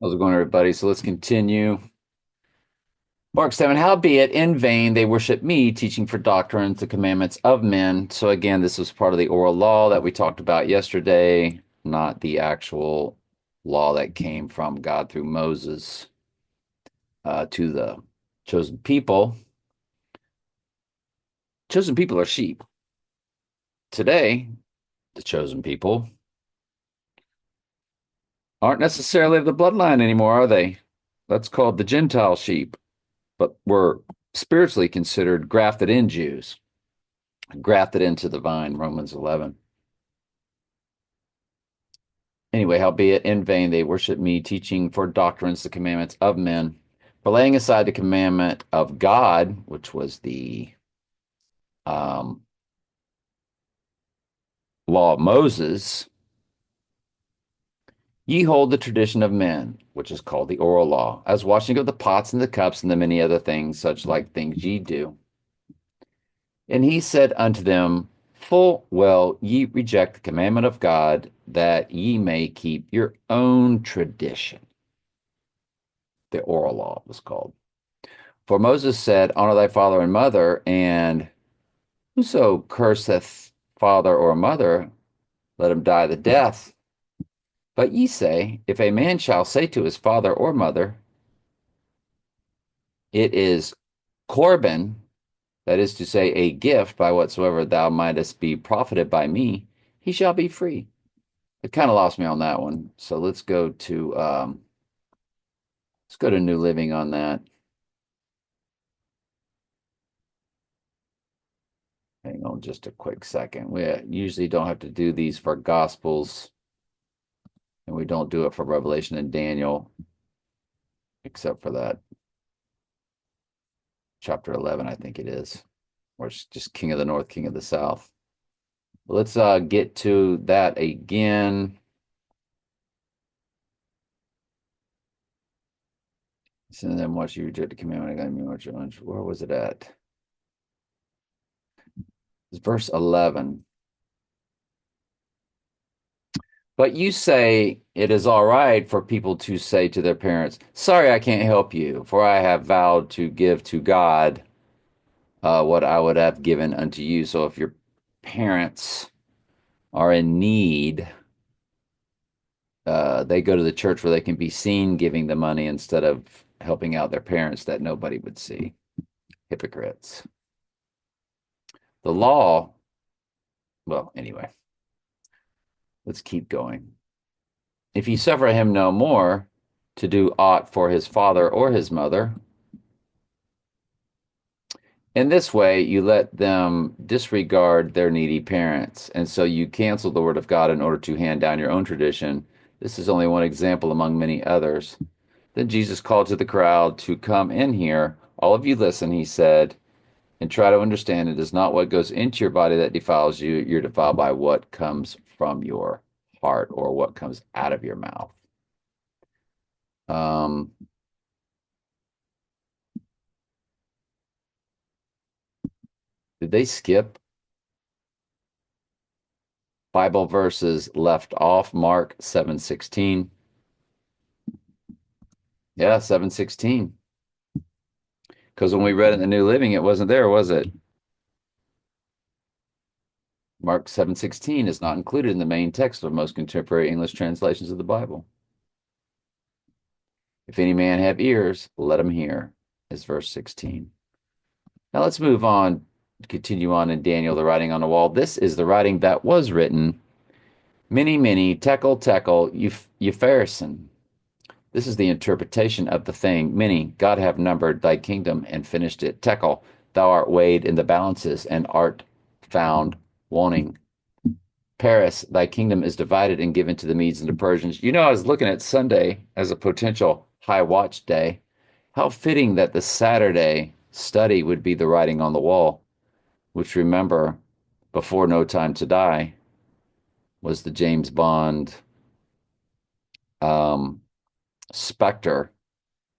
How's it going, everybody? So let's continue. Mark 7, howbeit in vain they worship me, teaching for doctrines the commandments of men. So again, this was part of the oral law that we talked about yesterday, not the actual law that came from God through Moses to the chosen people. Chosen people are sheep. Today, the chosen people aren't necessarily of the bloodline anymore, are they? That's called the Gentile sheep, but we're spiritually considered grafted in Jews. Grafted into the vine, Romans 11. Anyway, howbeit in vain they worship me, teaching for doctrines the commandments of men, for laying aside the commandment of God, which was the um, law of Moses, ye hold the tradition of men, which is called the oral law, as washing of the pots and the cups and the many other things, such like things ye do. And he said unto them, full well ye reject the commandment of God, that ye may keep your own tradition. The oral law was called. For Moses said, honor thy father and mother, and whoso curseth father or mother, let him die the death. But ye say, if a man shall say to his father or mother, it is Corban, that is to say, a gift by whatsoever thou mightest be profited by me, he shall be free. It kind of lost me on that one. So let's go to New Living on that. Hang on just a quick second. We usually don't have to do these for Gospels, and we don't do it for Revelation and Daniel, except for that chapter 11, I think it is, where it's just King of the North, King of the South. Let's get to that again. Send them what you reject the commandment. I got me what your lunch. Where was it at? It's verse 11. But you say it is all right for people to say to their parents, sorry, I can't help you, for I have vowed to give to God what I would have given unto you. So if your parents are in need, they go to the church where they can be seen giving the money instead of helping out their parents that nobody would see. Hypocrites. The law, well, anyway, let's keep going. If ye suffer him no more to do aught for his father or his mother, in this way, you let them disregard their needy parents. And so you cancel the word of God in order to hand down your own tradition. This is only one example among many others. Then Jesus called to the crowd to come in here. All of you listen, he said, and try to understand it is not what goes into your body that defiles you. You're defiled by what comes from your heart or what comes out of your mouth. Um, did they skip Bible verses left off? Mark 7:16. Yeah, 7:16. Because when we read it in the New Living, it wasn't there, was it? Mark 7:16 is not included in the main text of most contemporary English translations of the Bible. If any man have ears, let him hear, is verse 16. Now let's move on, continue on in Daniel, the writing on the wall. This is the writing that was written, many, many, tekel, tekel, upharsin. This is the interpretation of the thing. Many, God have numbered thy kingdom and finished it. Tekel, thou art weighed in the balances and art found wanting. Paris, thy kingdom is divided and given to the Medes and the Persians. I was looking at Sunday as a potential high watch day. How fitting that the Saturday study would be the writing on the wall, which remember, before No Time to Die was the James Bond um, Spectre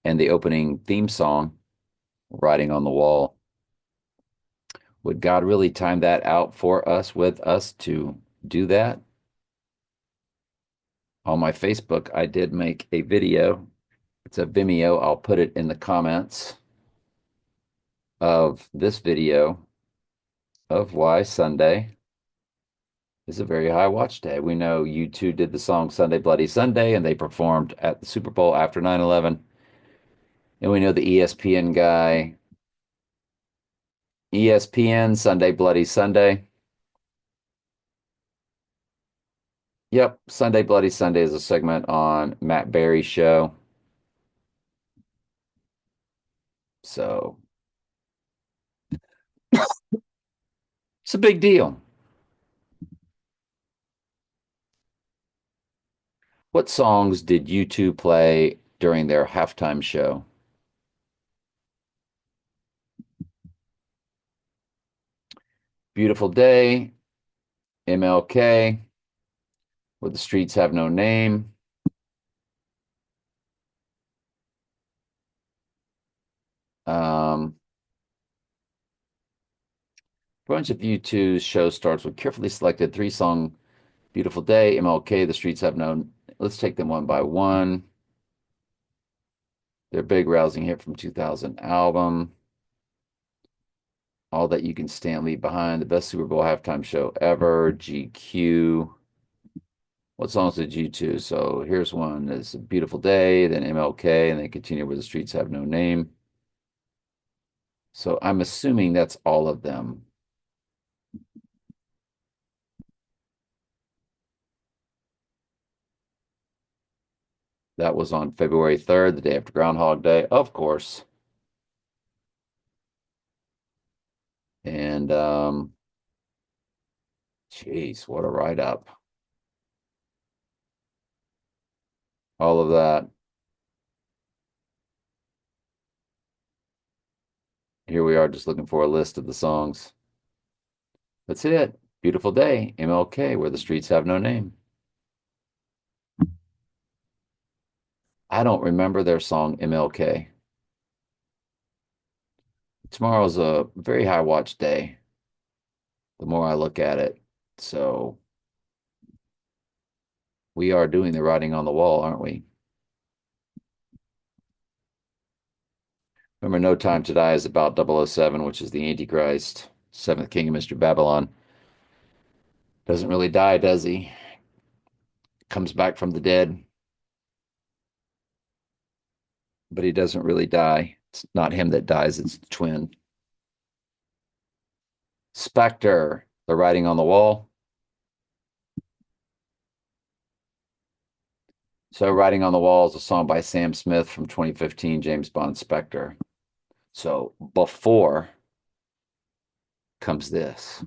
and the opening theme song, Writing on the Wall. Would God really time that out for us, with us to do that? On my Facebook, I did make a video It's a Vimeo. I'll put it in the comments of this video of why Sunday is a very high watch day. We know U2 did the song Sunday Bloody Sunday, and they performed at the Super Bowl after 9/11. And we know the ESPN guy, ESPN Sunday Bloody Sunday. Yep, Sunday Bloody Sunday is a segment on Matt Berry's show. So it's a big deal. What songs did U2 play during their halftime show? Beautiful Day, MLK, Where the Streets Have No Name. Um, bunch of U2's show starts with carefully selected three-song Beautiful Day, MLK, The Streets Have No. Let's take them one by one. Their big rousing hit from 2000 album. All That You Can Stand, Leave Behind, the best Super Bowl halftime show ever, GQ. What songs did U2? So here's one. It's a Beautiful Day, then MLK, and then continue Where the Streets Have No Name. So I'm assuming that's all of them. That was on February 3rd, the day after Groundhog Day, of course. And geez, what a write-up. All of that. Here we are just looking for a list of the songs. That's it. Beautiful Day, MLK, Where the Streets Have No Name. I don't remember their song MLK. Tomorrow's a very high watch day, the more I look at it. So we are doing the writing on the wall, aren't we? Remember, No Time to Die is about 007, which is the Antichrist, seventh king of Mystery Babylon. Doesn't really die, does he? Comes back from the dead, but he doesn't really die. It's not him that dies, it's the twin. Spectre, the writing on the wall. So, Writing on the Wall is a song by Sam Smith from 2015, James Bond Spectre. So, before comes this.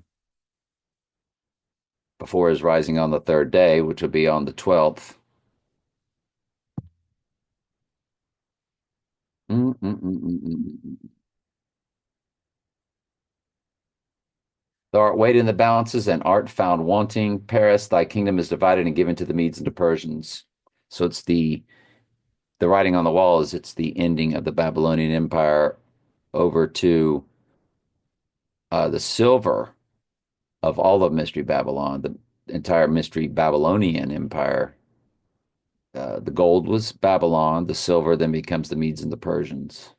Before is Rising on the Third Day, which would be on the 12th. Mm, mm, mm, mm, mm. Thou art weighed in the balances and art found wanting. Paris, thy kingdom is divided and given to the Medes and the Persians. So it's the writing on the wall is it's the ending of the Babylonian Empire over to the silver of all of Mystery Babylon, the entire Mystery Babylonian Empire. The gold was Babylon, the silver then becomes the Medes and the Persians.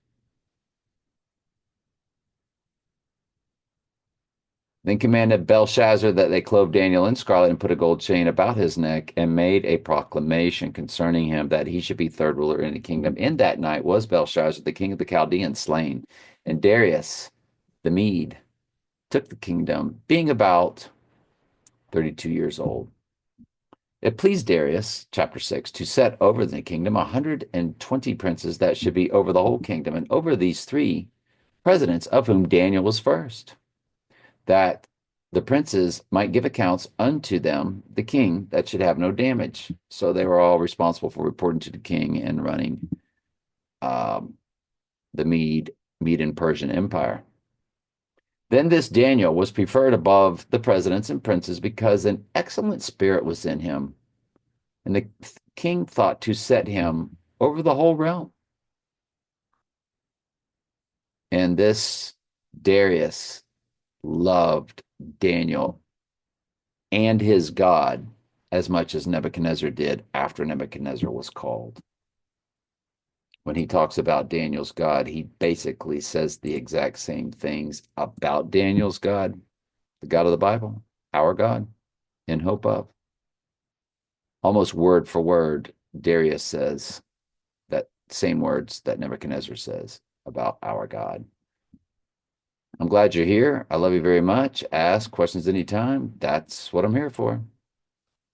Then commanded Belshazzar that they clothe Daniel in scarlet and put a gold chain about his neck and made a proclamation concerning him that he should be third ruler in the kingdom. In that night was Belshazzar, the king of the Chaldeans, slain, and Darius the Mede took the kingdom, being about 32 years old. It pleased Darius, chapter 6, to set over the kingdom 120 princes that should be over the whole kingdom, and over these three presidents, of whom Daniel was first, that the princes might give accounts unto them, the king, that should have no damage. So they were all responsible for reporting to the king and running the Mede and Persian Empire. Then this Daniel was preferred above the presidents and princes because an excellent spirit was in him, and the king thought to set him over the whole realm. And this Darius loved Daniel and his God as much as Nebuchadnezzar did after Nebuchadnezzar was called. when he talks about Daniel's God, he basically says the exact same things about Daniel's God, the God of the Bible, our God, in hope of. Almost word for word, Darius says that same words that Nebuchadnezzar says about our God. I'm glad you're here. I love you very much. Ask questions anytime. That's what I'm here for.